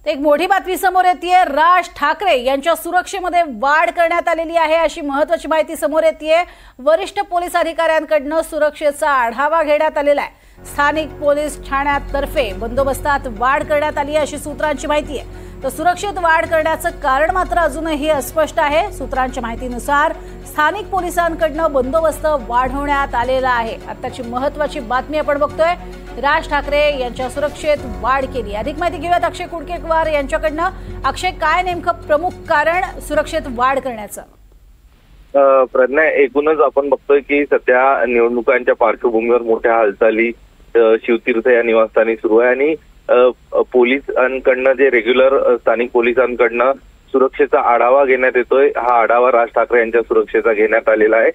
एक मोठी बातमी समोर येतेय। राज ठाकरे यांच्या सुरक्षेमध्ये वाढ करण्यात आलेली आहे अशी महत्त्वाची माहिती समोर येतेय। वरिष्ठ पोलीस अधिकाऱ्यांकडून सुरक्षेचा आढावा घेण्यात आलेला आहे। स्थानिक पोलीस ठाण्यातर्फे बंदोबस्तात वाढ करण्यात आली अशी सूत्रांची माहिती आहे। तर सुरक्षेत वाढ करण्याचं कारण मात्र अजूनही अस्पष्ट आहे। सूत्रांच्या माहितीनुसार स्थानिक पोलिसांकडून बंदोबस्त वाढवण्यात आलेला आहे। आताची महत्त्वाची बातमी आपण बघतोय। राज ठाकरे यांच्या सुरक्षेत वाढ केली। अधिक माहिती घेऊयात अक्षय कुडकेकर यांच्याकडून। अक्षय, काय नेमकं प्रमुख कारण सुरक्षेत वाढ करण्याचं? प्रज्ञा, एकूणच आपण बघतोय की सध्या निवडणुकांच्या पार्श्वभूमीवर मोठ्या हालचाली शिवतीर्थ या निवासस्थानी सुरू आहे आणि पोलिसांकडनं जे रेग्युलर स्थानिक पोलिसांकडनं सुरक्षेचा आढावा घेण्यात येतोय। हा आढावा राज ठाकरे यांच्या सुरक्षेचा घेण्यात आलेला आहे।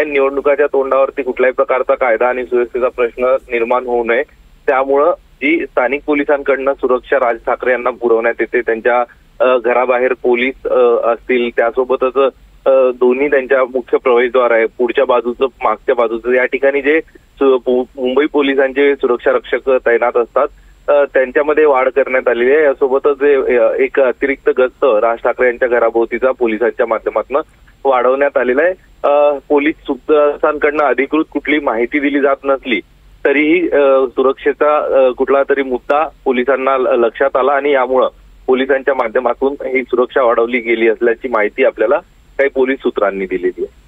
निवडणुकाच्या तोंडावरती कुठल्याही प्रकारचा कायदा आणि सुव्यवस्थेचा प्रश्न निर्माण होऊ नये, त्यामुळं जी स्थानिक पोलिसांकडनं सुरक्षा राज ठाकरे यांना पुरवण्यात येते। त्यांच्या घराबाहेर पोलीस असतील, त्यासोबतच दोन्ही त्यांच्या मुख्य प्रवेशद्वार आहे, पुढच्या बाजूचं मागच्या बाजूचं, या ठिकाणी जे मुंबई पोलिसांचे सुरक्षा रक्षक तैनात असतात त्यांच्यामध्ये वाढ करण्यात आलेली आहे। यासोबतच एक अतिरिक्त गस्त राज ठाकरे यांच्या घराभोवतीचा पोलिसांच्या माध्यमातून वाढवण्यात आलेला आहे। पोलीस सूत्रांकडनं अधिकृत कुठली माहिती दिली जात नसली तरीही सुरक्षेचा कुठला तरी मुद्दा पोलिसांना लक्षात आला आणि यामुळं पोलिसांच्या माध्यमातून ही सुरक्षा वाढवली गेली असल्याची माहिती आपल्याला काही पोलीस सूत्रांनी दिलेली आहे।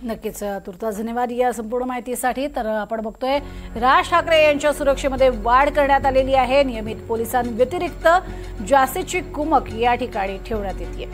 नक्कीच, तुर्तास धन्यवाद या संपूर्ण माहितीसाठी। तर आपण बघतोय राज ठाकरे यांच्या सुरक्षेमध्ये वाढ करण्यात आलेली आहे। नियमित पोलिसांव्यतिरिक्त जास्तीची कुमक या ठिकाणी ठेवण्यात येते।